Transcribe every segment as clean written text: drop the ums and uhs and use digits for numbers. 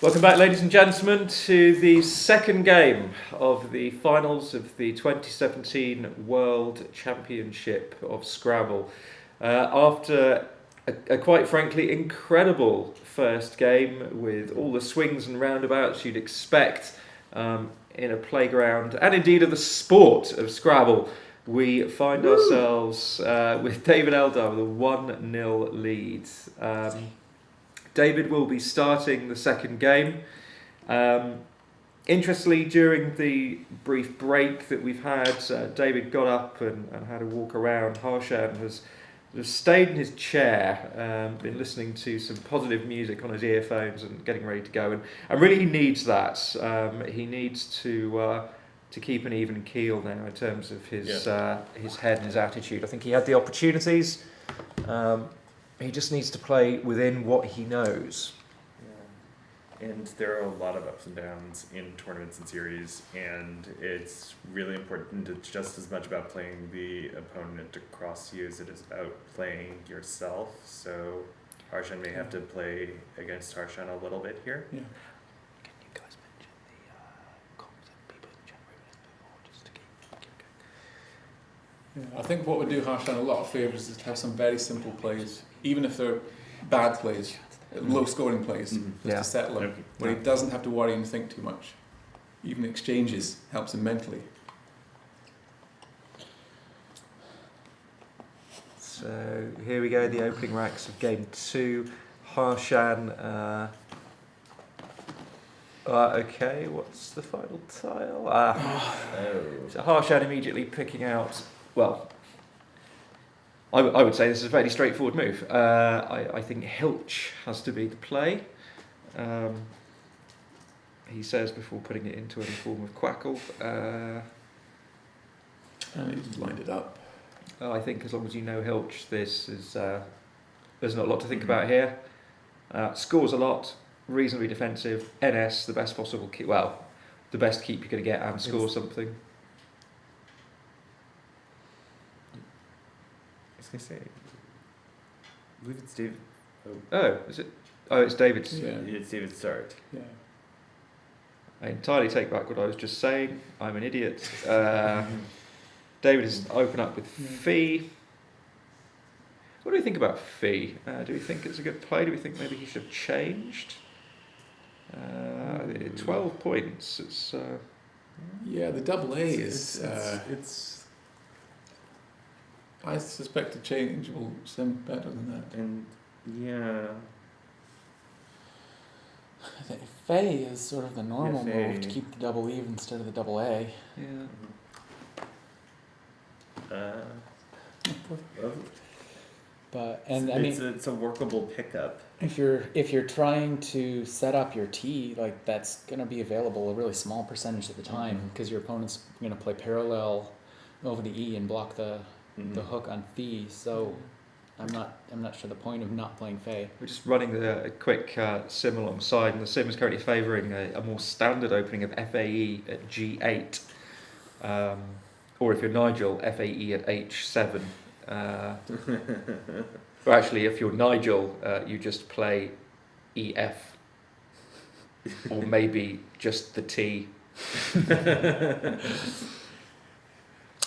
Welcome back, ladies and gentlemen, to the second game of the finals of the 2017 World Championship of Scrabble. After a quite frankly incredible first game with all the swings and roundabouts you'd expect in a playground and indeed of the sport of Scrabble, we find ourselves with David Eldar with a 1-0 lead. David will be starting the second game. Interestingly, during the brief break that we've had, David got up and had a walk around. Harshan has stayed in his chair, been listening to some positive music on his earphones and getting ready to go. And really he needs that. He needs to keep an even keel now in terms of his head and his attitude. I think he had the opportunities. He just needs to play within what he knows. Yeah. And there are a lot of ups and downs in tournaments and series, and it's really important. It's just as much about playing the opponent across you as it is about playing yourself. So Harshan may have to play against Harshan a little bit here. Yeah. Can you guys mention the comms and people in the chat room a little bit more just to keep going? Yeah, I think what would do Harshan a lot of favours is to have some very simple plays, even if they're bad plays, low scoring plays, just to settle him, where he doesn't have to worry and think too much. Even exchanges helps him mentally. So here we go, the opening racks of game 2. Harshan, okay, what's the final tile? So Harshan immediately picking out, well, I would say this is a fairly straightforward move. I think Hilch has to be the play. He says before putting it into any form of quackle. And he's lined it up. I think as long as you know Hilch, this is there's not a lot to think about here. Scores a lot, reasonably defensive. NS, the best possible keep. Well, the best keep you're going to get and score something. I was going to say, I believe it's David. Oh, is it? Oh, it's David's. Yeah. It's David's start. Yeah. I entirely take back what I was just saying. I'm an idiot. David is open up with Fee. What do we think about Fee? Do we think it's a good play? Do we think maybe he should have changed? 12 points. It's Yeah, the double A is. It's I suspect a change will sound better than that. and yeah. I think Fae is sort of the normal Yeah, move to Fae. keep the double E instead of the double A. yeah. Well, But and I it's mean, it's a workable pickup. if you're trying to set up your T, like that's gonna be available a really small percentage of the time because your opponent's gonna play parallel over the E and block the hook on Phi. So I'm not sure the point of not playing Fae. We're just running a quick sim alongside, and the sim is currently favouring a more standard opening of FAE at G8. Or if you're Nigel, FAE at H7. Or actually, if you're Nigel, you just play EF. Or maybe just the T.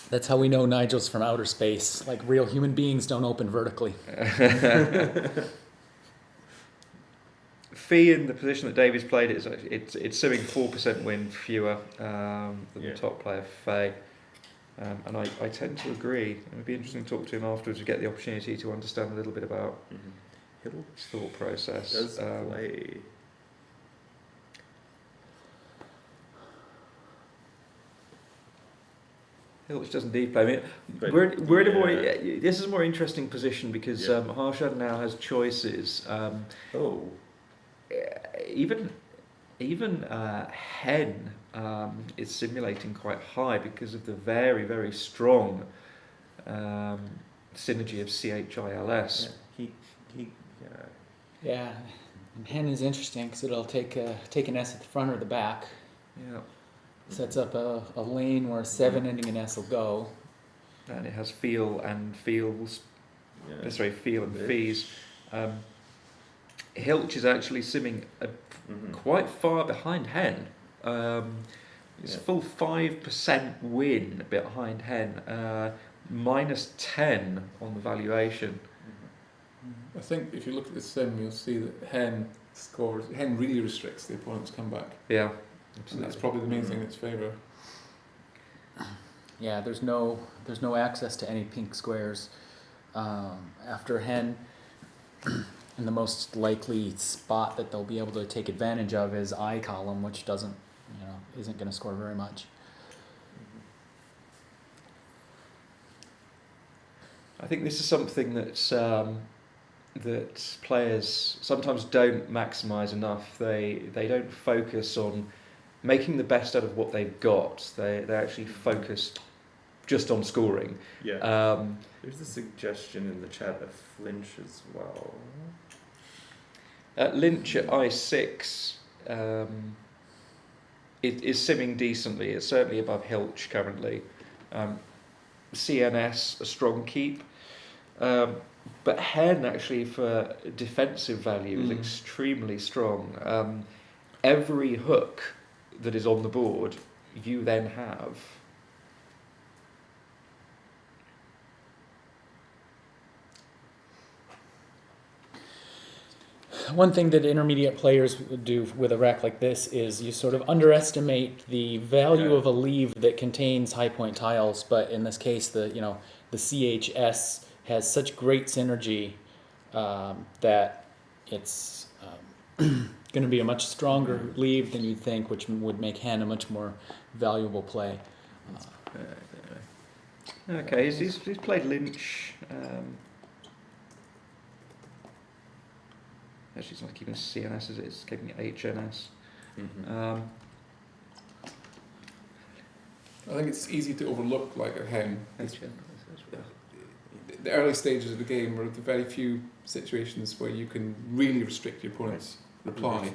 That's how we know Nigel's from outer space. Like real human beings don't open vertically. Fee in the position that David's played it's simming 4% win fewer than the top player, Faye. And I tend to agree. It would be interesting to talk to him afterwards to get the opportunity to understand a little bit about his thought process. Does play. Hilch doesn't deep play. I mean, But, we're in a more. This is a more interesting position because Harshan now has choices. Even Hen is simulating quite high because of the very, very strong synergy of CHILS. Yeah, and Hen is interesting because it'll take an S at the front or the back. Yeah. Sets up a lane where 7 ending in S will go. And it has feel and feels. Sorry, feel and fees. Hilch is actually simming quite far behind Hen. It's full 5% win behind Hen, -10 on the valuation. I think if you look at the sim, you'll see that Hen really restricts the opponent's comeback. Yeah, And absolutely. that's probably the main thing in its favour. Yeah, there's no access to any pink squares after Hen. And the most likely spot that they'll be able to take advantage of is I column, which isn't going to score very much. I think this is something that players sometimes don't maximise enough. They don't focus on making the best out of what they've got. They actually focus just on scoring. Yeah. There's a suggestion in the chat of flinch as well. Lynch at I6 it is simming decently. It's certainly above Hilch currently. CNS a strong keep. But Hen actually for defensive value is extremely strong. Every hook that is on the board you then have. One thing that intermediate players do with a rack like this is you sort of underestimate the value of a leave that contains high point tiles, but in this case the CHS has such great synergy that it's going to be a much stronger leave than you'd think, which would make Hen a much more valuable play. Okay, he's played Lynch. Actually, it's not keeping CNS as it is, keeping HNS. I think it's easy to overlook like a Hen. HNS. The early stages of the game are the very few situations where you can really restrict your opponent's reply.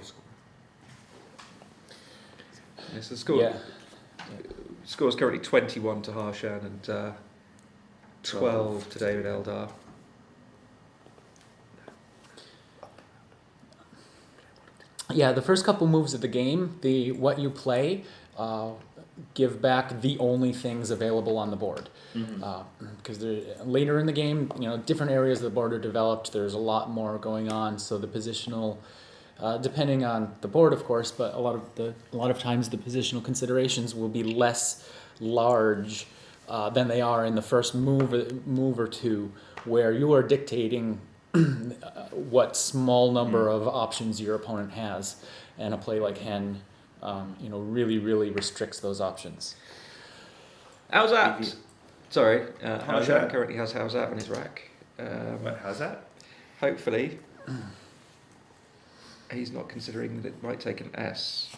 Yes, the score. Score is currently 21 to Harshan and 12 to David Eldar. Yeah, the first couple moves of the game, what you play, give back the only things available on the board. Because later in the game, different areas of the board are developed. There's a lot more going on, so the positional, depending on the board, of course, but a lot of times the positional considerations will be less large than they are in the first move or two, where you are dictating what small number of options your opponent has, and a play like Hen, really, really restricts those options. How's that? Sorry, Harshan currently has How's that on his rack. How's that? Hopefully, he's not considering that it might take an S.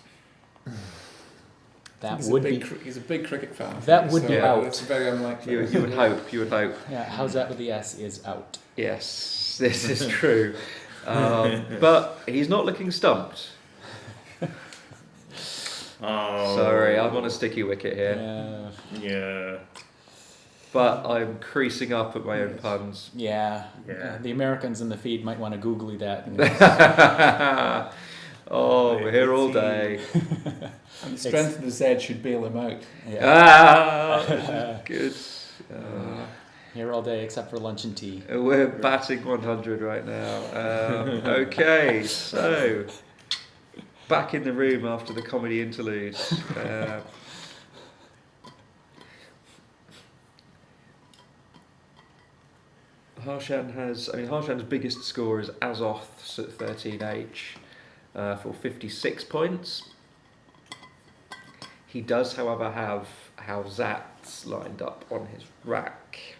He's a big cricket fan. That would be out. It's very unlikely. You would hope. You would hope. Yeah, How's that with the S is out. Yes, this is true. But he's not looking stumped. Oh. Sorry, I'm on a sticky wicket here. Yeah. But I'm creasing up at my own puns. Yeah. The Americans in the feed might want to googly that. We're here all day. And the strength of the Z should bail him out. Yeah. Good. Here all day except for lunch and tea. We're batting 100 right now. Okay, so back in the room after the comedy interlude. Harshan's biggest score is Azoth's at 13H for 56 points. He does, however, have Howzats lined up on his rack.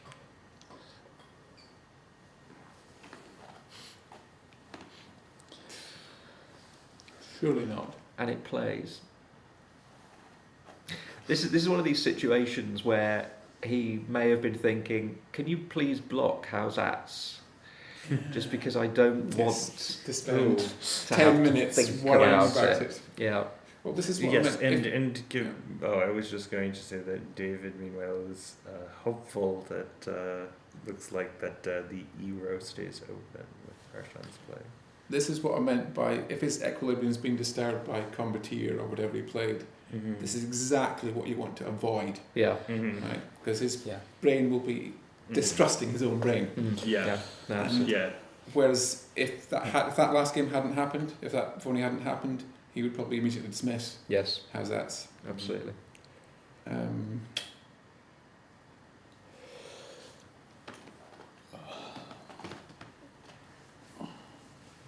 Surely not. And it plays. This is one of these situations where he may have been thinking, can you please block Howzats? Just because I don't want to spend to 10 minutes worrying about it. Yeah. Well, this is what I was just going to say that David, meanwhile, is hopeful that looks like that the E row stays open with Harshan's play. this is what I meant by if his equilibrium's been disturbed by combateer or whatever he played. Mm-hmm. This is exactly what you want to avoid, Yeah. Mm-hmm. right? Because his Yeah. brain will be distrusting his own brain. Yeah. No, And- absolutely. Yeah. Whereas if that last game hadn't happened, if that phony hadn't happened, he would probably immediately dismiss. Yes, How's that? absolutely.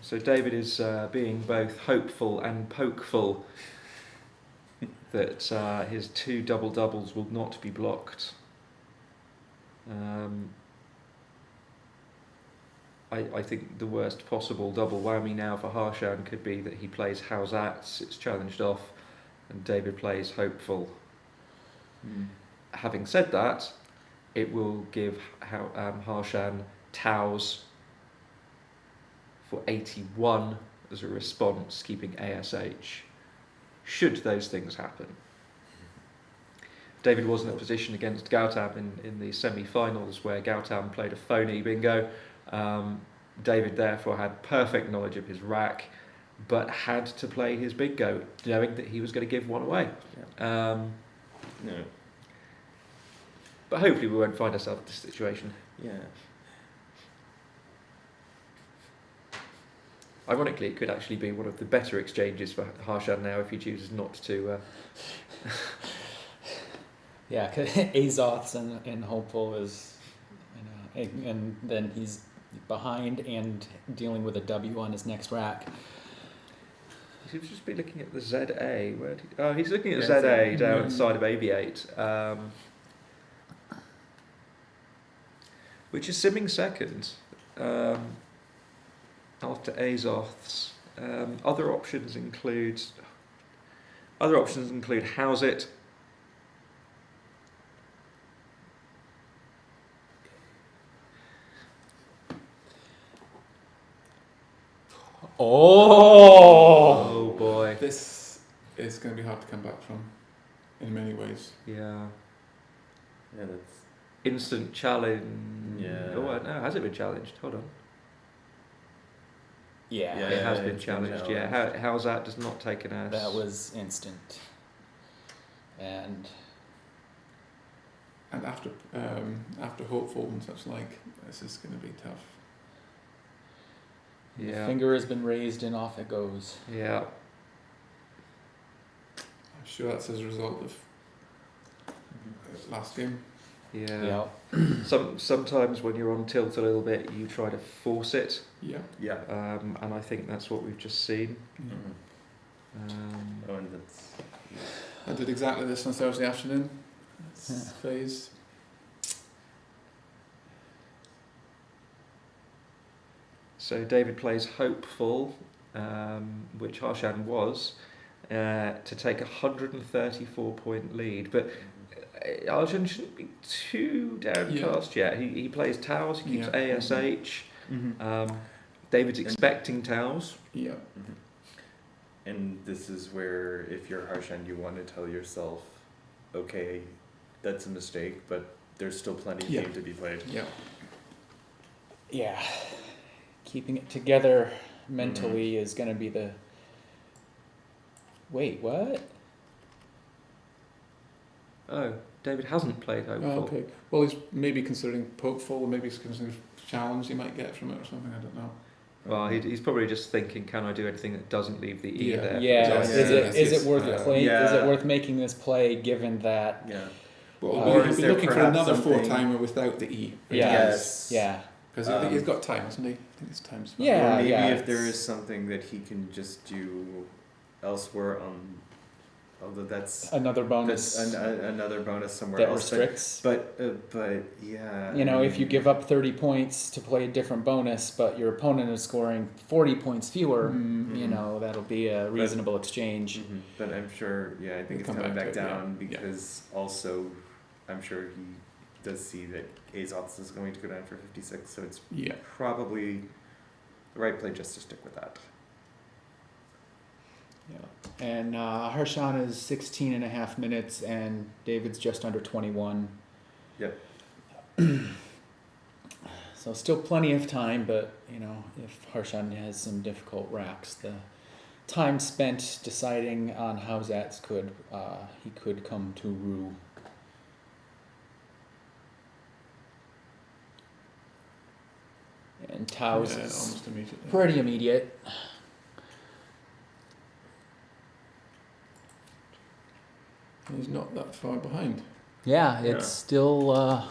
So David is being both hopeful and pokeful that his 2 double doubles will not be blocked. I think the worst possible double whammy now for Harshan could be that he plays How's That, it's challenged off, and David plays hopeful. Having said that, it will give Harshan Taos for 81 as a response, keeping ASH, should those things happen. David was in a position against Gautam in the semi-finals where Gautam played a phony bingo. David therefore had perfect knowledge of his rack, but had to play his bingo, knowing that he was going to give one away. No. But hopefully we won't find ourselves in this situation. Yeah. Ironically, it could actually be one of the better exchanges for Harshan now if he chooses not to. Yeah, cause Azoth's and hopeful is, and then he's behind and dealing with a W on his next rack. He should just be looking at the ZA. He's looking at Yeah, ZA down yeah. inside of AV8, which is simming second after Azoth's. Other options include How's It. Oh boy. This is going to be hard to come back from, in many ways. Yeah. Yeah, that's. Instant challenge. Yeah. Oh no, has it been challenged? Hold on. Yeah, Yeah, It has been it's been challenged. Yeah. How's that? Does not take an S. that was instant. And And after hopeful and such like, this is going to be tough. the Yeah. finger has been raised and off it goes. Yeah. I'm sure that's as a result of last game. Yeah. Yeah. Sometimes when you're on tilt a little bit, you try to force it, Yeah. Yeah. and I think that's what we've just seen. Oh, and that's. I did exactly this on Thursday afternoon. It's phase. So David plays hopeful, which Harshan was, to take a 134-point lead, but Harshan shouldn't be too downcast yet. He plays Taos, he keeps Yeah. ASH. Mm-hmm. David's expecting Taos. Yeah. Mm-hmm. And this is where, if you're Harshan, you want to tell yourself, okay, that's a mistake, but there's still plenty of Yeah. game to be played. Yeah. Yeah. Keeping it together mentally is going to be the. Wait, what? Oh, David hasn't played hopeful. Oh, okay. Well, he's maybe considering pokeful, or maybe he's considering challenge he might get from it or something. I don't know. Well, he's probably just thinking, can I do anything that doesn't leave the E Yeah. there? Yeah. Yeah. Is it worth Yeah. play? Yeah. Is it worth making this play given that? Yeah. Well, Or he'll is be there looking for perhaps another something- four-timer without the E. Yeah. Yes. Yeah. Because I think he's got time, hasn't he? I think his time's fine. Yeah. Or maybe yeah, if there it's- is something that he can just do elsewhere on, although that's Another bonus another bonus somewhere that else. restricts. But yeah. You know, I if you mean, give up 30 points to play a different bonus, but your opponent is scoring 40 points fewer, Mm. you know, that'll be a reasonable exchange. mhm, but I'm sure, yeah, I think He'll it's come coming back back to it, down yeah. because also, I'm sure he does see that Azoth's is going to go down for 56, so it's Yeah. probably the right play just to stick with that. Yeah. And Harshan is 16 and a half minutes, and David's just under 21. Yep. So still plenty of time, but, you if Harshan has some difficult racks, the time spent deciding on Hausats he could come to rue. And Tao's is almost immediately. pretty immediate. And he's not that far behind. Yeah, it's still a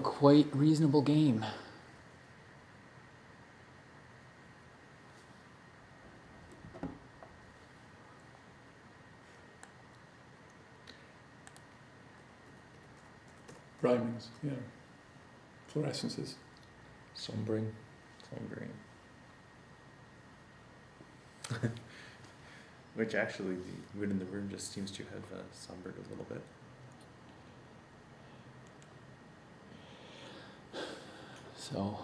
quite reasonable game. Rhymings, yeah. Fluorescences. Sombring. Which actually, the wood in the room just seems to have sombered a little bit. So,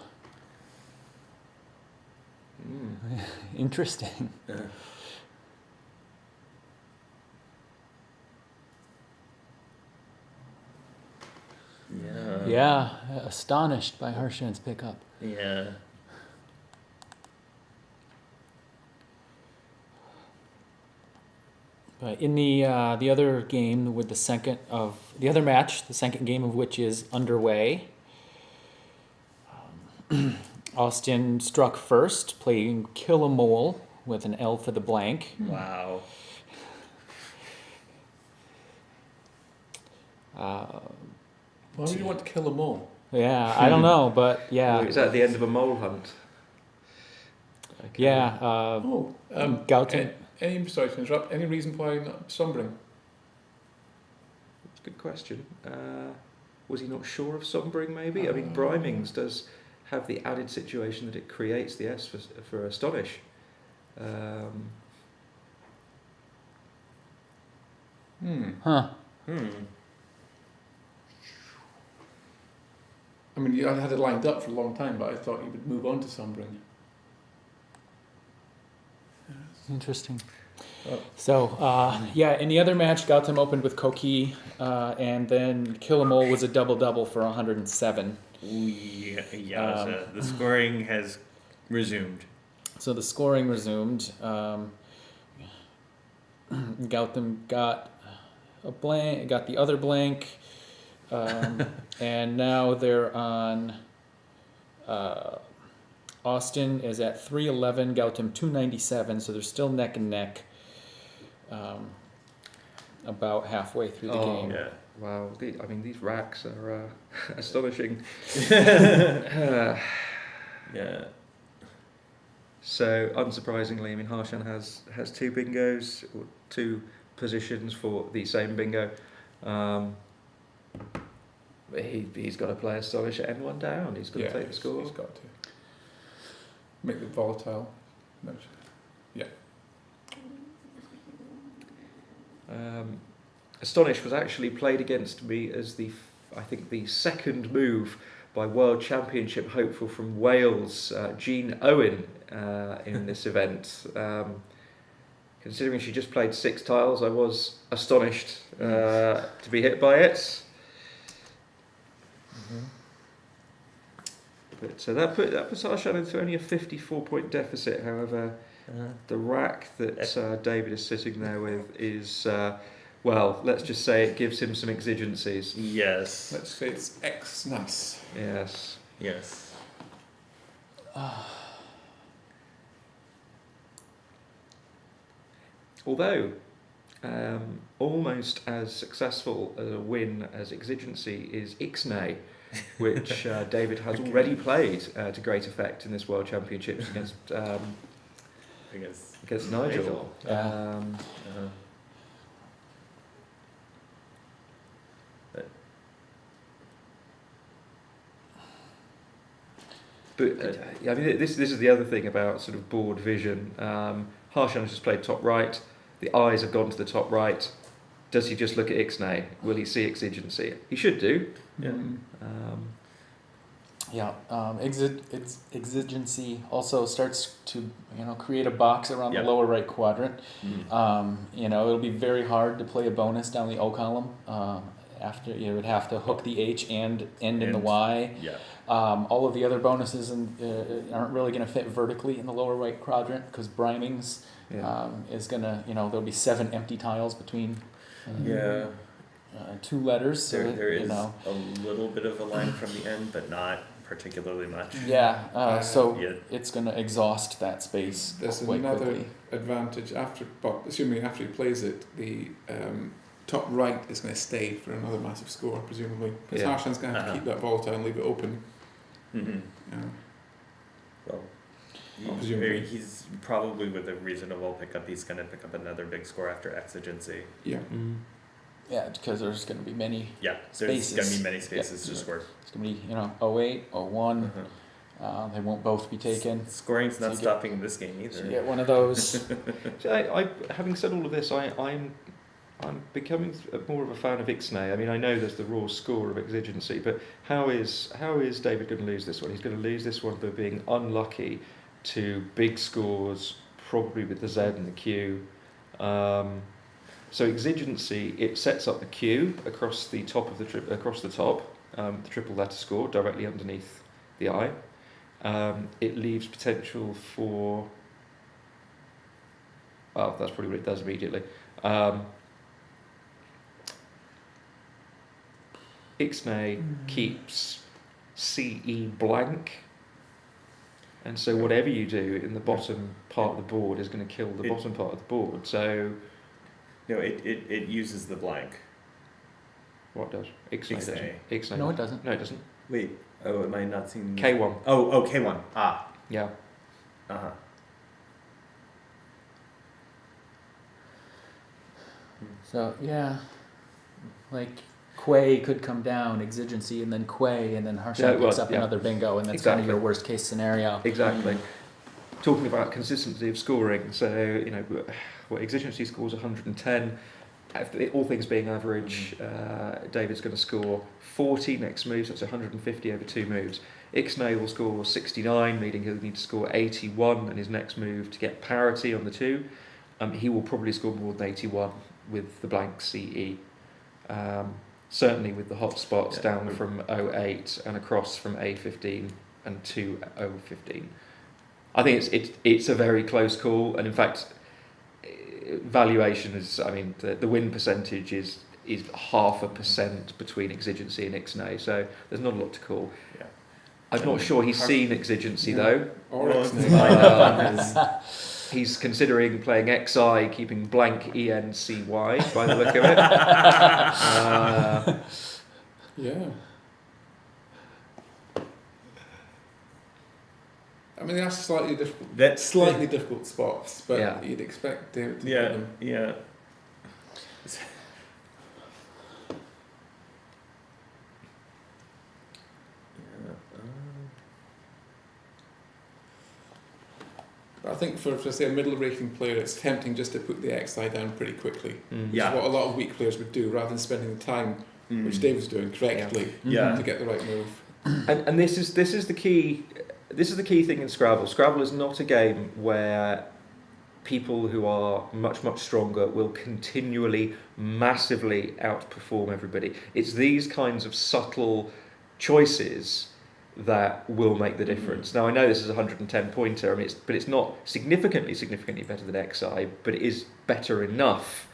interesting. Yeah. Yeah, astonished by Harshan's pickup. Yeah. But in the other game with the other match, the second game of which is underway, Austin struck first, playing Kill a Mole with an L for the blank. Wow. Why would you want to kill a mole? Yeah, I don't know, but yeah. Is that the end of a mole hunt? Okay. Yeah. Gautam. Sorry to interrupt. Any reason why not sombring? Good question. Was he not sure of sombring, maybe? I mean, Brimings does have the added situation that it creates the S for Astonish. Huh. I mean, I had it lined up for a long time, but I thought you would move on to sombring. Interesting. Oh. So, in the other match, Gautam opened with Koki, and then Kill a Mole was a double-double for 107. The scoring has resumed. So the scoring resumed. Gautam got a blank, got the other blank, and now they're on. Austin is at 311, Gautam 297, so they're still neck and neck. About halfway through the game. Yeah. Wow, these racks are astonishing. Yeah. So, unsurprisingly, Harshan has two bingos, or two positions for the same bingo. He's got to play Astonish at N1 down. He's got to take the score. He's got to make it volatile. No. Yeah. Astonish was actually played against me as the second move by World Championship hopeful from Wales, Jean Owen, in this event. Considering she just played 6 tiles, I was astonished to be hit by it. But that puts Harshan into only a 54-point deficit. However, the rack that David is sitting there with is, let's just say it gives him some exigencies. Yes. Let's say it's ex-nas. Yes. Yes. Although, almost as successful a win as exigency is Ixnay, which David has already played to great effect in this World Championships against Nigel. But this is the other thing about sort of board vision. Harshan has just played top right. The eyes have gone to the top right. Does he just look at Ixnay? Will he see exigency? He should do. Yeah. Exigency also starts to create a box around the lower right quadrant. It'll be very hard to play a bonus down the O column after you would have to hook the H and end in the Y. Yeah. All of the other bonuses aren't really going to fit vertically in the lower right quadrant because Brimings is going to, there'll be 7 empty tiles between Yeah. 2 letters. So There is a little bit of a line from the end, but not particularly much. Yeah, so it's going to exhaust that space There's quite another quickly. advantage assuming after he plays it, the top right is going to stay for another massive score, presumably. Because Harshan's going to have to keep that volatile and leave it open. Mm-hmm. Well, he's probably with a reasonable pickup. He's going to pick up another big score after Exigency. Yeah. Yeah, because there's going to be many there's going to be many spaces to score. It's going to be, 08, 01. They won't both be taken. Scoring's not stopping in this game either. So you get one of those. I having said all of this, I'm becoming more of a fan of Ixnay. I mean, I know there's the raw score of Exigency, but how is David going to lose this one? He's going to lose this one by being unlucky to big scores, probably with the Z and the Q. So Exigency, it sets up the Q across the top of the the triple letter score directly underneath the I. It leaves potential for. Oh, that's probably what it does immediately. Ixnay keeps CE blank, and so whatever you do in the bottom part of the board is going to kill the bottom part of the board. So no, it uses the blank. What does Ixnay? Ixnay. No, it doesn't. No, it doesn't. Wait. Oh, am I not seeing K1? Oh, K1. Ah. Yeah. So like Quay could come down, Exigency, and then Quay, and then Harshan picks up another bingo, and that's kind of your worst case scenario. Exactly. Talking about consistency of scoring, so Exigency scores 110. All things being average, David's going to score 40 next move, so it's 150 over 2 moves. Ixnay will score 69, meaning he'll need to score 81 in his next move to get parity on the 2. He will probably score more than 81 with the blank CE. Certainly with the hot spots down from 08 and across from A15 and to O15. I think it's a very close call, and in fact, valuation is, the win percentage is 0.5% between Exigency and Ixnay, so there's not a lot to call. Yeah. I'm not sure he's seen Exigency though. Or Ixnay. He's considering playing XI, keeping blank ENCY by the look of it. Yeah. I mean, that's slightly difficult. Slightly difficult spots, but you'd expect David to get them. Yeah. I think for say a middle rating player, it's tempting just to put the XI down pretty quickly. Which is what a lot of weak players would do, rather than spending the time, which David's doing correctly, to get the right move. And this is the key. This is the key thing in Scrabble. Scrabble is not a game where people who are much stronger will continually, massively outperform everybody. It's these kinds of subtle choices that will make the difference. Now I know this is a 110 pointer, but it's not significantly better than XI, but it is better enough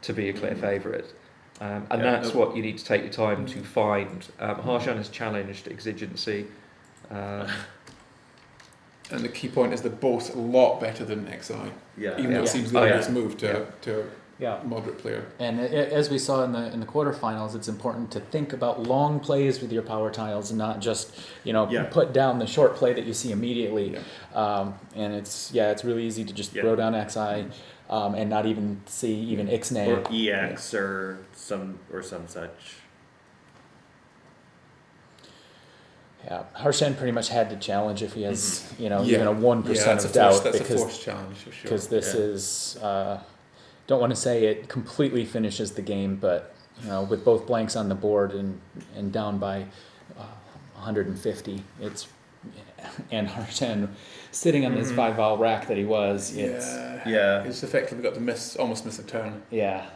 to be a clear favourite. And that's what you need to take your time to find. Harshan has challenged Exigency. And the key point is they're both a lot better than XI. Even though it seems the obvious move to a moderate player. And as we saw in the quarterfinals, it's important to think about long plays with your power tiles and not just put down the short play that you see immediately. And it's really easy to just throw down XI and not even see even Ixnay or EX or some such. Yeah, Harshan pretty much had to challenge if he has, even a 1% of doubt. That's a forced challenge for sure. Because this is, don't want to say it completely finishes the game, but with both blanks on the board and down by 150, and Harshan sitting on this 5-vowel rack that he was. He's effectively got to almost miss a turn. Yeah.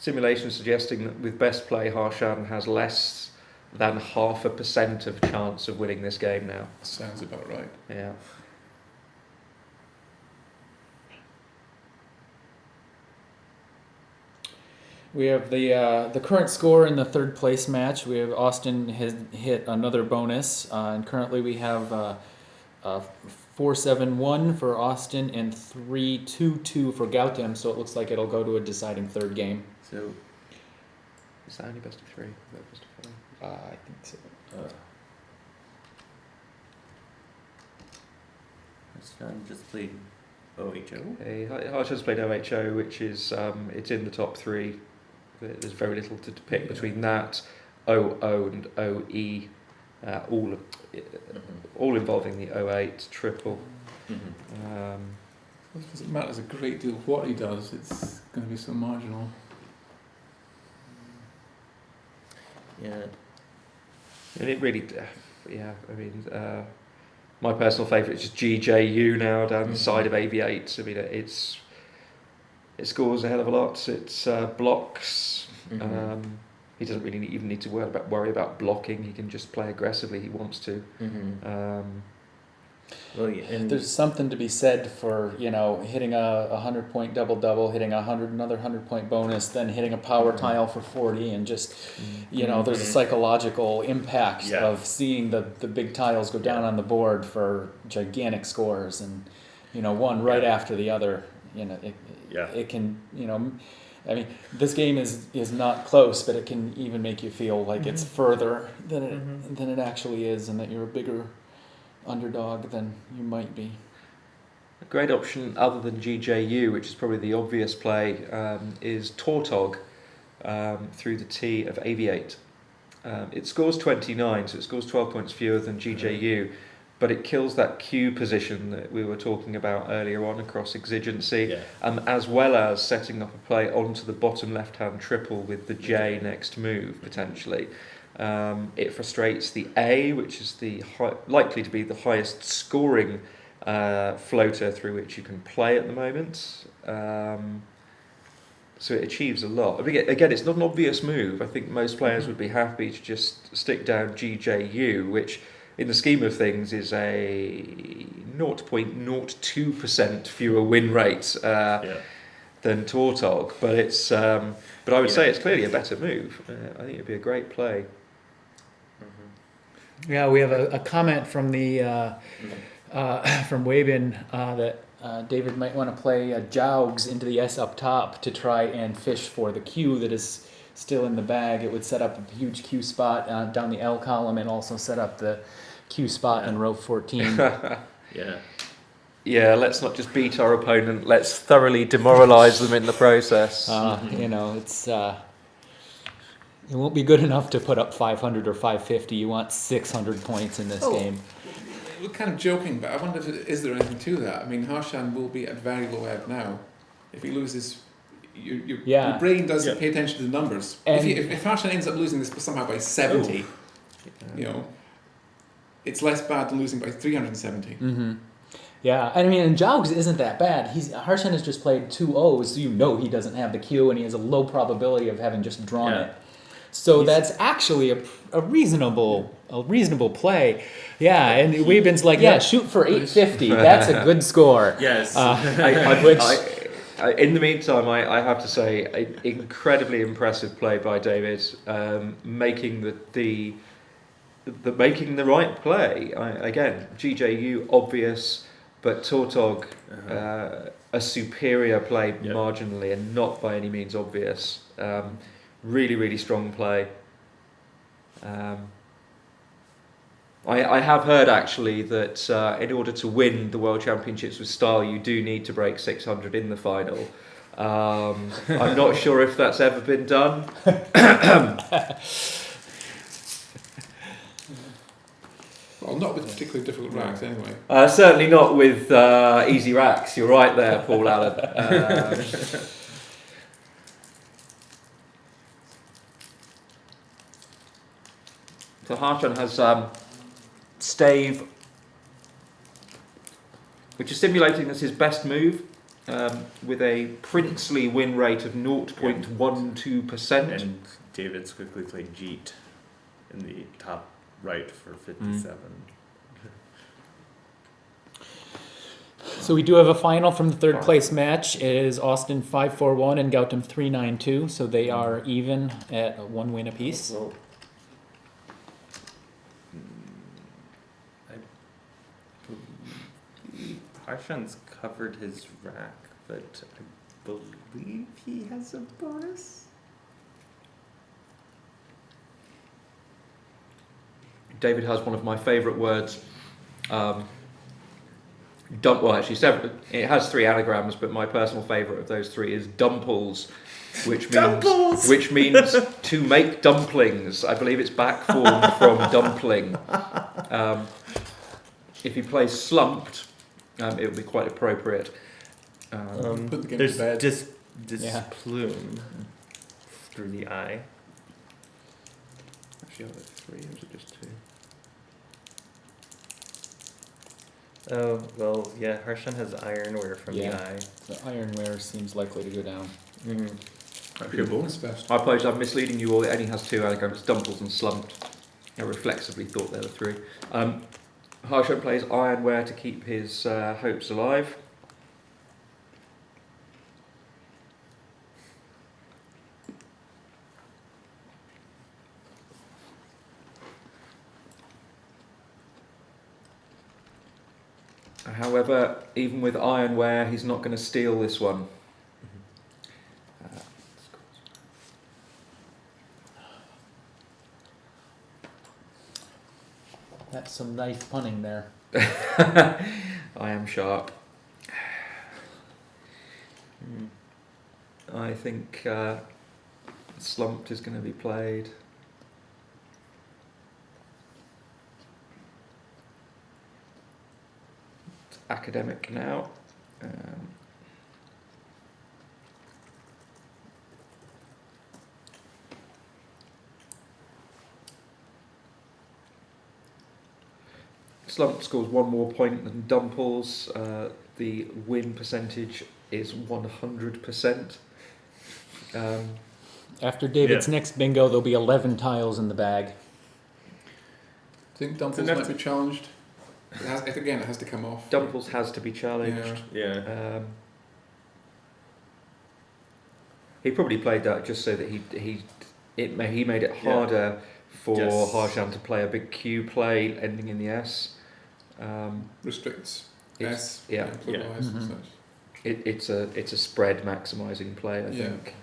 simulation suggesting that with best play, Harshan has less than 0.5% of chance of winning this game now. Sounds about right. Yeah. We have the current score in the third place match. We have Austin has hit another bonus, and currently we have 4-7-1 for Austin and 3-2-2 for Gautam. So it looks like it'll go to a deciding third game. So is that only best of 3? Is that best of 5? I think so. Harshan just played OHO. Harshan's played OHO, which is it's in the top 3. There's very little to pick between that, OO and OE, all involving the 08 triple. It matters a great deal what he does. It's going to be so marginal. Yeah. And it really, I mean, my personal favourite is just GJU now down the side of AV8. I mean, it scores a hell of a lot. It's blocks. He doesn't really even need to worry about blocking. He can just play aggressively. He wants to. Well, yeah, and There's something to be said for hitting a 100-point double, hitting another 100-point bonus, then hitting a power tile for 40, and just there's a psychological impact of seeing the big tiles go down on the board for gigantic scores, and one right after the other. It can I mean, this game is not close, but it can even make you feel like it's further than it actually is, and that you're a bigger underdog than you might be. A great option other than GJU, which is probably the obvious play, is Tautog through the T of AV8. It scores 29, so it scores 12 points fewer than GJU, but it kills that Q position that we were talking about earlier on across exigency, as well as setting up a play onto the bottom left-hand triple with the J next move, potentially. It frustrates the A, which is likely to be the highest scoring floater through which you can play at the moment. So it achieves a lot. I mean, again, it's not an obvious move. I think most players would be happy to just stick down GJU, which in the scheme of things is a 0.02% fewer win rate than Tautog. But it's but I would say it's clearly a better move. I think it'd be a great play. Yeah, we have a comment from the from Wabin that David might want to play Jougs into the S up top to try and fish for the Q that is still in the bag. It would set up a huge Q spot down the L column and also set up the Q spot in row 14. Yeah, let's not just beat our opponent. Let's thoroughly demoralise them in the process. It's it won't be good enough to put up 500 or 550. You want 600 points in this game. We're kind of joking, but I wonder is there anything to that? I mean, Harshan will be at very low ebb now. If he loses, your brain doesn't pay attention to the numbers. And If Harshan ends up losing this somehow by 70, it's less bad than losing by 370. Yeah, I mean, and Jougs isn't that bad. Harshan has just played 2 O's, so he doesn't have the Q, and he has a low probability of having just drawn it. So that's actually a reasonable play. Yeah, and Weebin's like, shoot for 850. That's a good score. Yes. In the meantime, I have to say, an incredibly impressive play by David, making the right play. Again, GJU obvious, but Tautog a superior play marginally, and not by any means obvious. Really, really strong play. I have heard actually that in order to win the World Championships with style, you do need to break 600 in the final. I'm not sure if that's ever been done. Well, not with particularly difficult racks anyway. Certainly not with easy racks. You're right there, Paul Allen. So Harshan has stave, which is simulating as his best move. with a princely win rate of 0.12%. And David's quickly played Jeet in the top right for 57. So we do have a final from the third place match. It is Austin 541 and Gautam 392. So they are even at 1 win apiece. Well, I believe Harshan's covered his rack, but I believe he has a bonus. David has one of my favourite words. Several. It has 3 anagrams, but my personal favourite of those 3 is dumples, which means to make dumplings. I believe it's back form from dumpling. If he plays slumped, it would be quite appropriate. Put the game There's to bed. this Yeah. plume through the eye. Actually, are there 3 or is it just 2? Oh, well, yeah, Harshan has ironware from Yeah. the eye. The ironware seems likely to go down. Might be a bonus fest. I apologise, I'm misleading you all. It only has 2 anagrams, dumples and slumped. I reflexively thought there were 3. Harshan plays ironware to keep his hopes alive. However, even with ironware, he's not going to steal this one. That's some nice punning there. I am sharp. I think slumped is going to be played. It's academic now. Slump scores 1 more point than Dumples. The win percentage is 100%. After David's next bingo, there'll be 11 tiles in the bag. I think Dumples might be challenged. It has to come off. Dumples has to be challenged. Yeah. He probably played that just so that he made it harder for Harshan to play a big Q play ending in the S. Restricts S. S. Yeah. Yeah. And such. It's a spread maximising play, I think.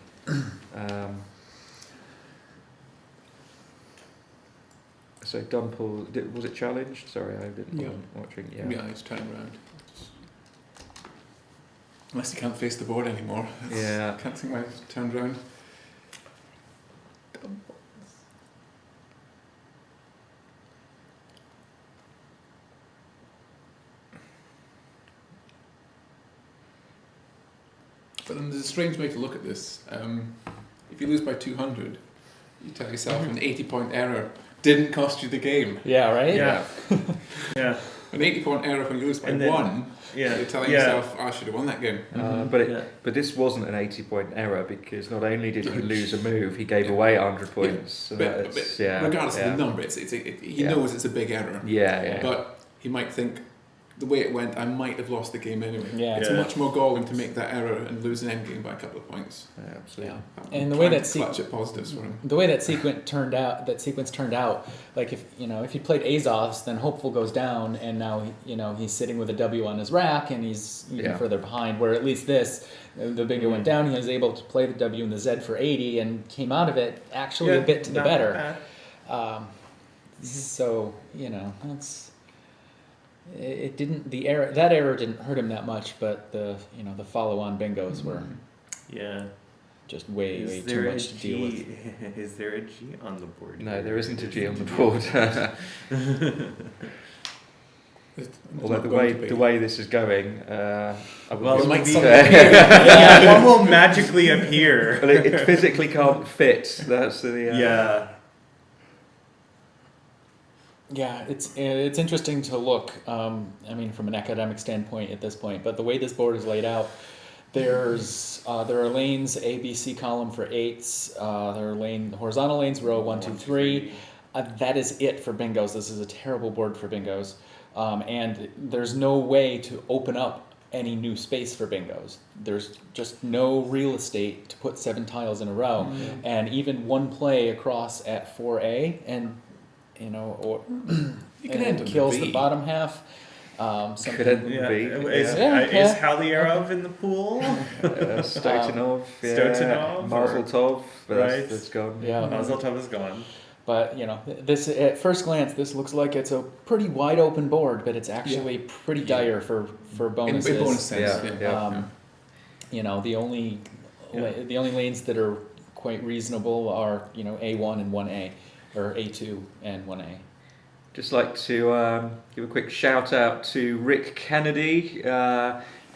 So Dumple, was it challenged? Sorry, I wasn't watching. Yeah, it's turned around. Unless you can't face the board anymore. Yeah. Can't think why it's turned around. But then there's a strange way to look at this. If you lose by 200, you tell yourself an 80-point error didn't cost you the game. Yeah, right? Yeah. Yeah. An 80-point error when you lose by 1, you're telling yourself, I should have won that game. But this wasn't an 80-point error because not only did he lose a move, he gave away 100 points. But regardless of the number, he knows it's a big error. Yeah. But he might think, the way it went, I might have lost the game anyway. Yeah. It's much more galling to make that error and lose an endgame by a couple of points. Yeah, absolutely. Yeah. And the way that clutch at positives for him. The way that sequence turned out, like if he played Azovs, then Hopeful goes down, and now he's sitting with a W on his rack, and he's even further behind. Where at least the bingo went down, he was able to play the W and the Z for 80, and came out of it actually a bit to the better. So that's. That error didn't hurt him that much, but the follow-on bingos were just way too much to deal with. Is there a G on the board? No, there isn't a G on the board. Although the way this is going, one will magically appear. Well, it physically can't fit. That's the Yeah, it's interesting to look. From an academic standpoint at this point, but the way this board is laid out, there are lanes A, B, C column for 8s. There are horizontal lanes, row 1, 2, 3. That is it for bingos. This is a terrible board for bingos. And there's no way to open up any new space for bingos. There's just no real estate to put 7 tiles in a row. And even one play across at 4A and, or You can end on kills V. the bottom half. Could end Yeah. V. Is Yeah. Halyarov in the pool? Stotanov, Stotanov, Mazel Tov, right. that's gone. Yeah. Mazel Tov is gone. But this at first glance, this looks like it's a pretty wide open board, but it's actually pretty dire for bonuses. In bonus sense, The only lanes that are quite reasonable are A1 and 1A, or A2 and 1A. Just like to give a quick shout out to Rick Kennedy,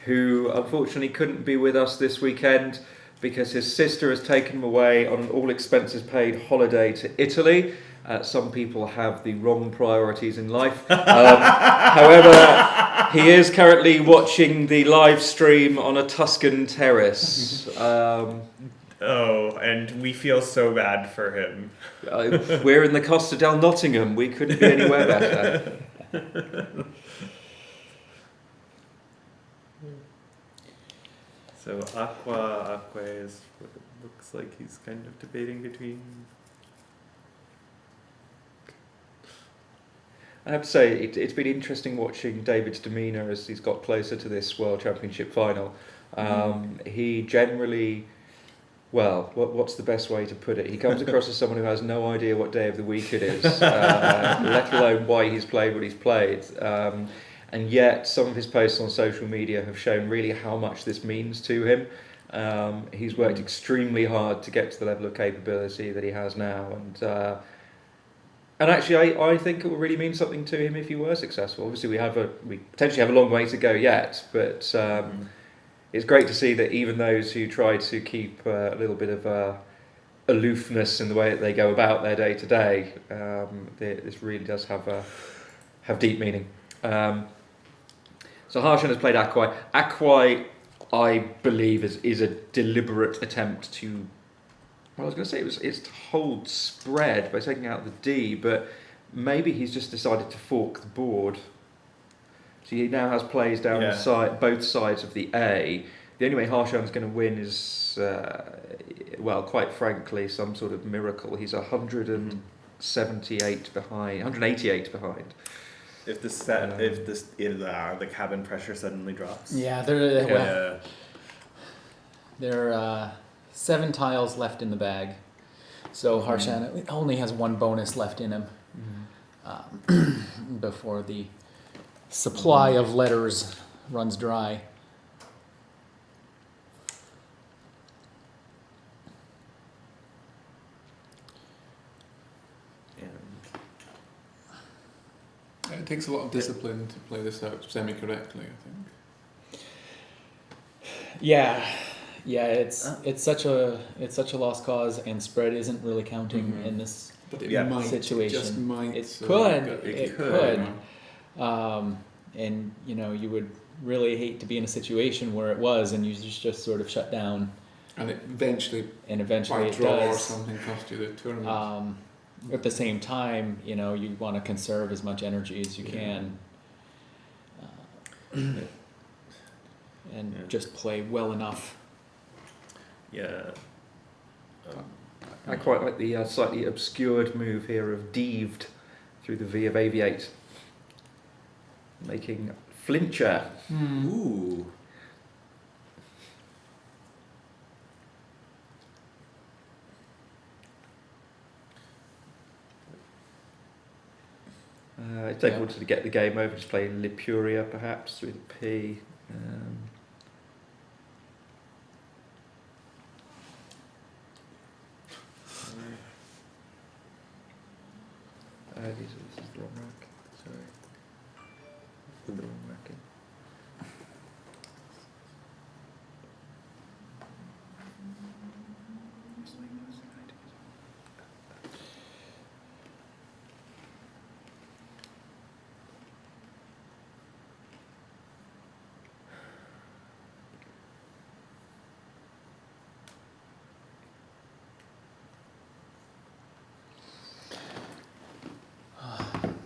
who unfortunately couldn't be with us this weekend because his sister has taken him away on an all expenses paid holiday to Italy. Some people have the wrong priorities in life. However, he is currently watching the live stream on a Tuscan terrace. And we feel so bad for him. We're in the Costa del Nottingham. We couldn't be anywhere better. So Aqua is what it looks like he's kind of debating between. I have to say, it's been interesting watching David's demeanour as he's got closer to this World Championship final. He generally, what's the best way to put it? He comes across as someone who has no idea what day of the week it is, let alone why he's played what he's played. And yet, some of his posts on social media have shown really how much this means to him. He's worked extremely hard to get to the level of capability that he has now, and actually, I think it will really mean something to him if he were successful. Obviously, we potentially have a long way to go yet, but it's great to see that even those who try to keep a little bit of aloofness in the way that they go about their day to day, this really does have deep meaning. So Harshan has played Akwai. Akwai, I believe, is a deliberate attempt to. Well, I was going to say it's to hold spread by taking out the D, but maybe he's just decided to fork the board. So he now has plays down the side, both sides of the A. The only way Harshan's going to win is, quite frankly, some sort of miracle. He's 178 behind, 188 behind. If the cabin pressure suddenly drops. Yeah, there are 7 tiles left in the bag, so Harshan only has 1 bonus left in him before the supply of letters runs dry. It takes a lot of discipline to play this out semi-correctly, I think. Yeah, it's such a lost cause, and spread isn't really counting in this But it situation. It just might. It so could. it could. And you would really hate to be in a situation where it was, and you just sort of shut down. And it eventually, by it draw does. or something, cost you the tournament. At the same time, you want to conserve as much energy as you can, and just play well enough. Yeah. I quite like the slightly obscured move here of deeved through the V of aviate, making flincher. Ooh. If they wanted to get the game over, just play Lipuria perhaps with P. This is the wrong rack. Sorry. Put the wrong rack in.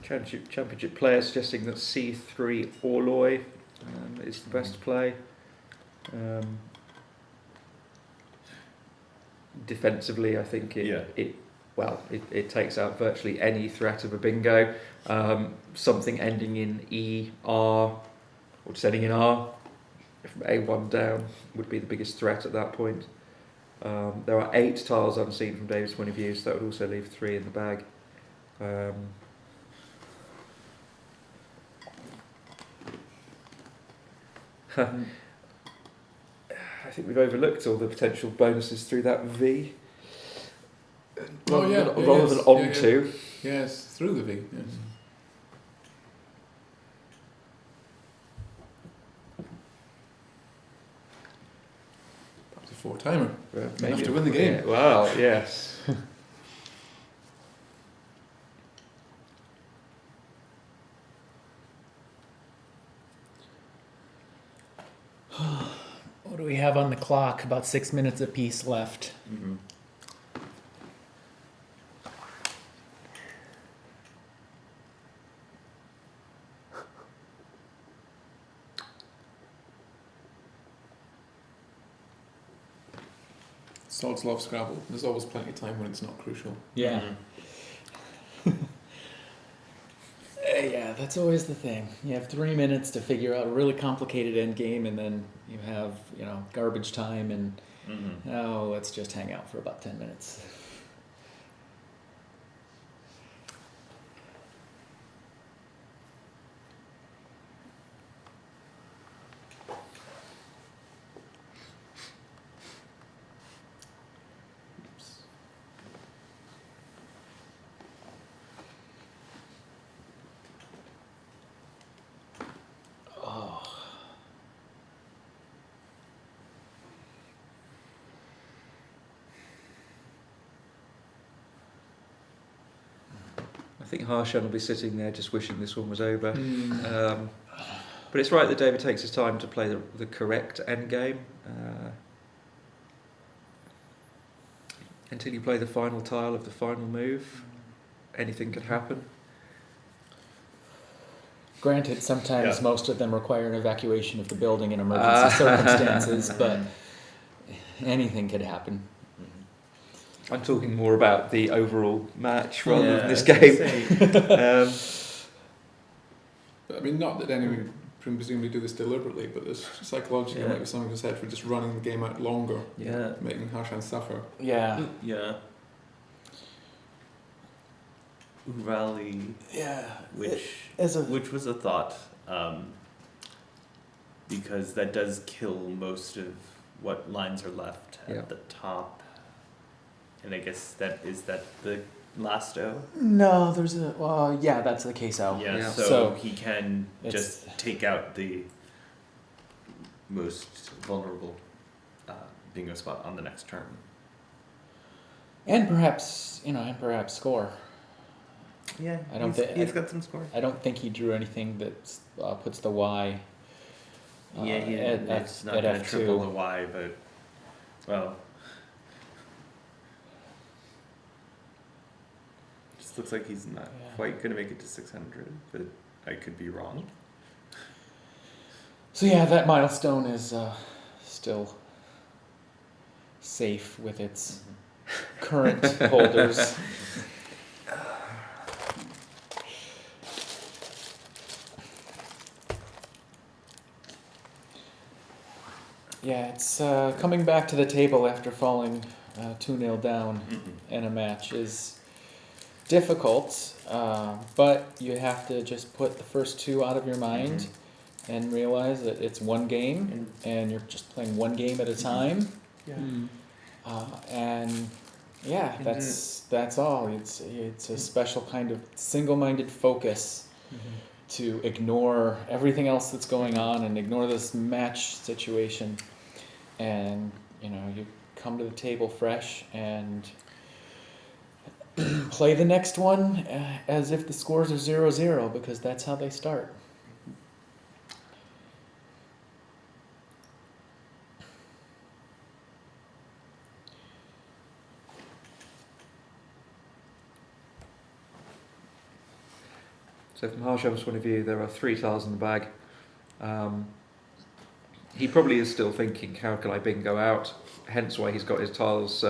championship player suggesting that C3 Orloy is the best play. Defensively, I think it takes out virtually any threat of a bingo. Something ending in E, R, or just ending in R from A1 down would be the biggest threat at that point. There are 8 tiles unseen from David's point of view, so that would also leave 3 in the bag. I think we've overlooked all the potential bonuses through that V. Rather than onto. Yes, through the V. Yes. Perhaps a 4-timer. Enough to win the game. Yeah, wow, yes. What do we have on the clock? About 6 minutes apiece left. Mm-hmm. Sods love Scrabble. There's always plenty of time when it's not crucial. Yeah. Yeah, that's always the thing. You have 3 minutes to figure out a really complicated end game, and then you have, garbage time, and let's just hang out for about 10 minutes. I think Harshan will be sitting there just wishing this one was over. But it's right that David takes his time to play the correct end game. Until you play the final tile of the final move, anything can happen. Granted, sometimes most of them require an evacuation of the building in emergency circumstances, but anything could happen. I'm talking more about the overall match rather than this game. But I mean, not that anyone presumably do this deliberately, but there's psychologically might be something to be said for just running the game out longer, making Harshan suffer. Yeah. Rally. Yeah. Which was a thought, because that does kill most of what lines are left at the top. And I guess that the last O? No, there's that's the case O. Yeah, so he can just take out the most vulnerable bingo spot on the next turn. And perhaps score. Yeah, he's got some score. I don't think he drew anything that puts the Y. It's not going to triple the Y, but looks like he's not quite going to make it to 600, but I could be wrong. So that milestone is still safe with its current holders. Yeah, it's coming back to the table after falling 2-0 down in a match is difficult, but you have to just put the first 2 out of your mind and realize that it's one game and you're just playing one game at a time. That's all. It's a special kind of single-minded focus to ignore everything else that's going on and ignore this match situation, and you come to the table fresh and play the next one as if the scores are 0-0, because that's how they start. So from Harsham's point of view, there are 3 tiles in the bag. He probably is still thinking, how can I bingo out? Hence why he's got his tiles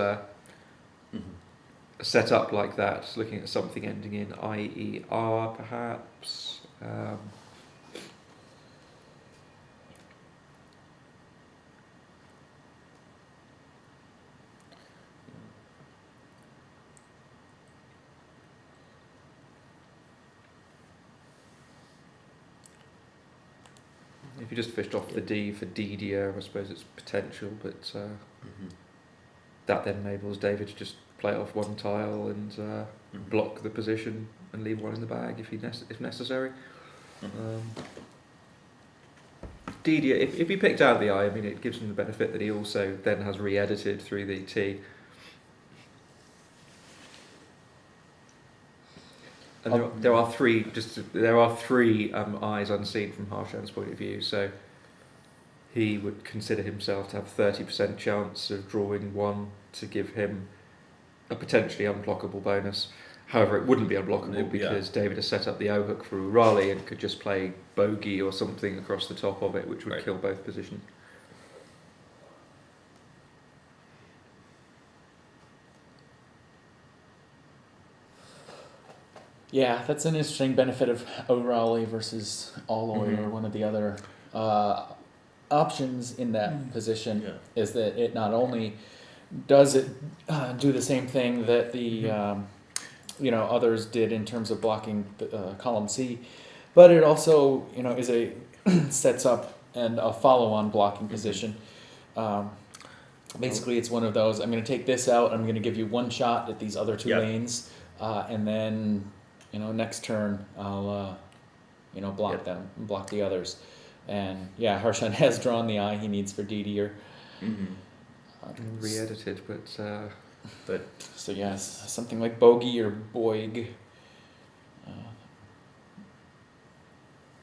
set up like that, looking at something ending in IER perhaps. If you just fished off the D for Didier, I suppose it's potential, but that then enables David to just play off 1 tile and block the position and leave 1 in the bag if necessary. Didier, if he picked out the I mean, it gives him the benefit that he also then has re-edited through the T. And there are 3 eyes unseen from Harshan's point of view, so he would consider himself to have 30% chance of drawing 1 to give him a potentially unblockable bonus. However, it wouldn't be unblockable because David has set up the O-hook for Urali and could just play bogey or something across the top of it, which would kill both positions. Yeah, that's an interesting benefit of O'Reilly versus Alloy or one of the other options in that position is that it not only does it do the same thing that the others did in terms of blocking the, column C, but it also is a sets up and a follow-on blocking position. Basically, it's one of those. I'm going to take this out. I'm going to give you 1 shot at these other 2 lanes, and then next turn I'll block them, block the others. And Harshan has drawn the eye he needs for Didier. Re-edited, but so yes, something like bogey or boig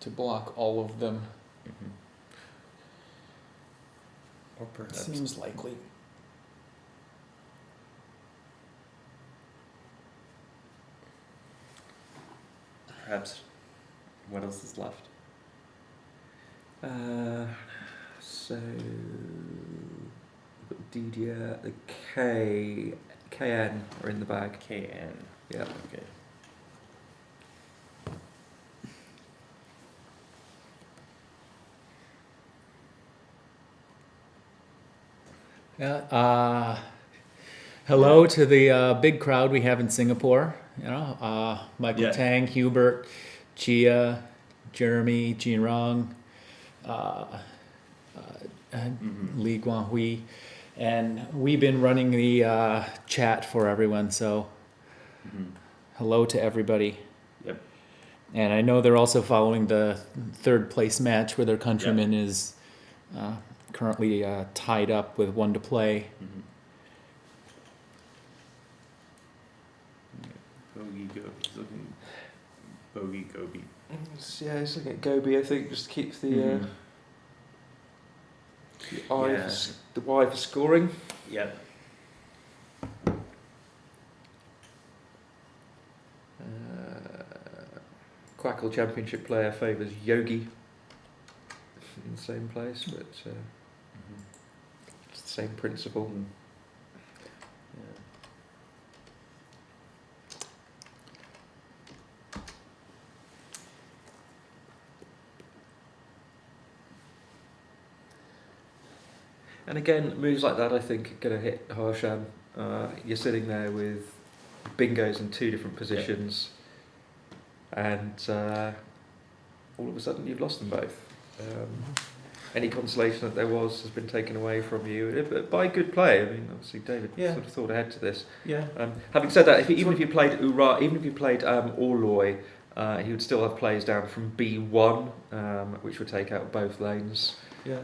to block all of them. Or perhaps Seems likely. Perhaps. What else is left? So we've got Didier, the KN are in the bag. KN. Yeah. Okay. Yeah. Hello to the big crowd we have in Singapore. Michael Tang, Hubert, Chia, Jeremy, Jean Rong, Li Guanghui, and we've been running the chat for everyone. So, hello to everybody. Yep. And I know they're also following the 3rd place match where their countryman is currently tied up with 1 to play. Bogey Gobi. He's looking Bogey Gobi. Yeah, he's looking at Gobi, I think, just to keep the the Y for scoring. Yep. Quackle Championship player favours Yogi in the same place, but it's the same principle. And again, moves like that I think are going to hit Harshan. You're sitting there with bingos in 2 different positions, and all of a sudden you've lost them both. Any consolation that there was has been taken away from you by good play. I mean, obviously David sort of thought ahead to this. Yeah. Having said that, even if you played Orloy, he would still have plays down from B1, which would take out both lanes. Yeah.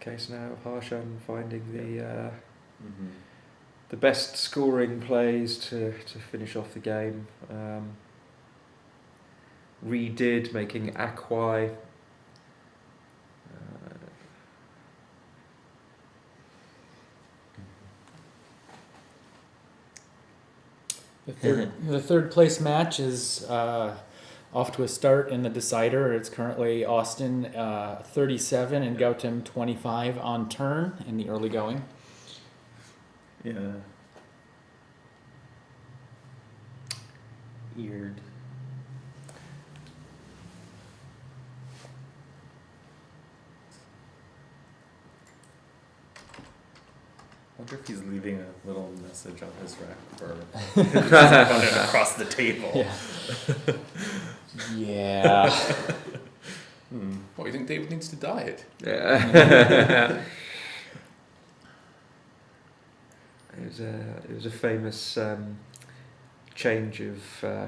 Case now of Harshan finding the the best scoring plays to finish off the game. Redid, making Akwai. The third place match is off to a start in the decider. It's currently Austin 37 and Gautam 25 on turn in the early going. Yeah. Weird. I wonder if he's leaving a little message on his rack for his opponent across the table. Yeah. Yeah. What, you think David needs to diet? Yeah. It was a famous change of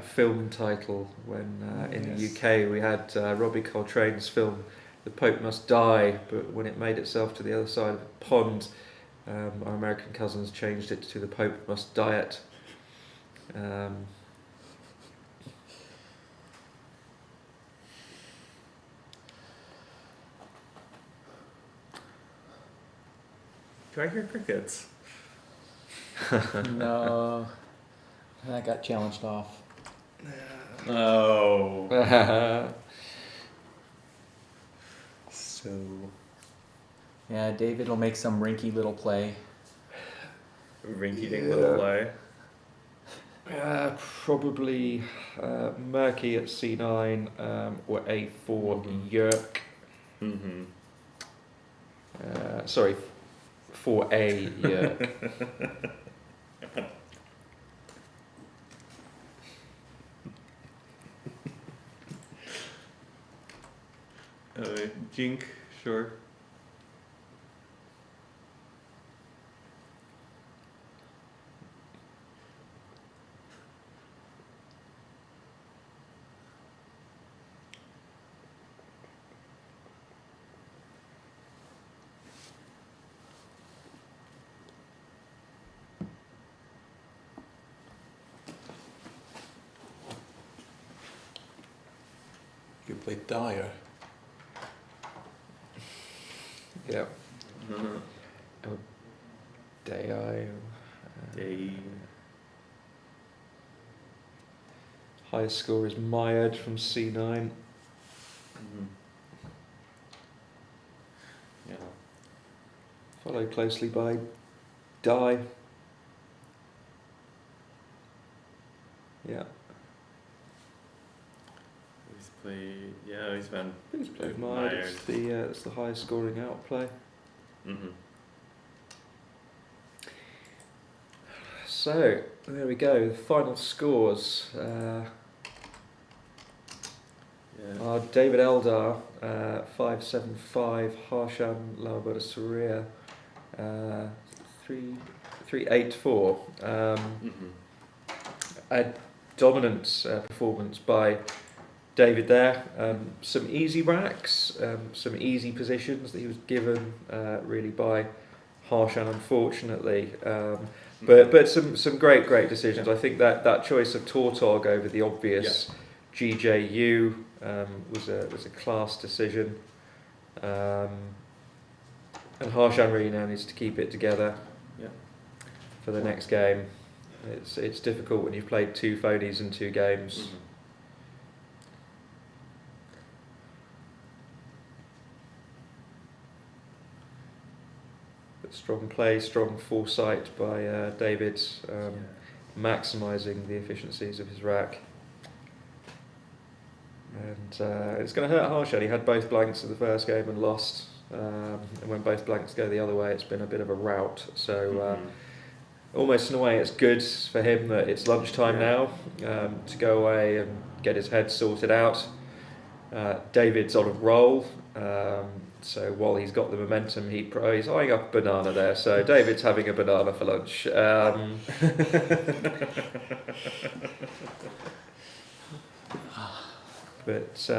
film title when in the UK we had Robbie Coltrane's film The Pope Must Die, but when it made itself to the other side of the pond, our American cousins changed it to The Pope Must Diet. Do I hear crickets? No. I got challenged off. Oh. So. Yeah, David will make some rinky little play. Rinky-dink little play. Probably Murky at C9 or A4 Yerk. Mm-hmm. Sorry, 4A Yerk. Jink, sure. You play Dyer. Yeah. Mm-hmm. Oh, Day. Day. Highest score is Myard from C9. Mm-hmm. Yeah. Followed closely by Die. Yeah. He's played. Yeah, he's been. He's played Myard. It's the highest scoring outplay. Mm-hmm. So there we go. The final scores. Yeah. Are David Eldar 575, Harshan Lamabadusuriya 384. Mm-hmm. A dominant performance by David there. Some easy racks, some easy positions that he was given really by Harshan, unfortunately. But some great decisions. I think that choice of Tautog over the obvious GJU was a class decision. And Harshan really now needs to keep it together for the next game. It's difficult when you've played two phonies in 2 games. Mm-hmm. But strong play, strong foresight by David, maximising the efficiencies of his rack. And it's going to hurt Harshan. He had both blanks in the first game and lost. And when both blanks go the other way, it's been a bit of a rout. So almost in a way, it's good for him that it's lunchtime now to go away and get his head sorted out. David's on a roll. So while he's got the momentum, he's eyeing up a banana there. So David's having a banana for lunch. But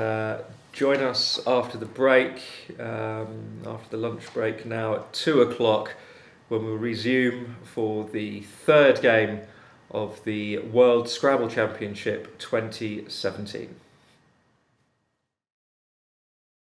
join us after the break, after the lunch break now at 2 o'clock, when we'll resume for the third game of the World Scrabble Championship 2017.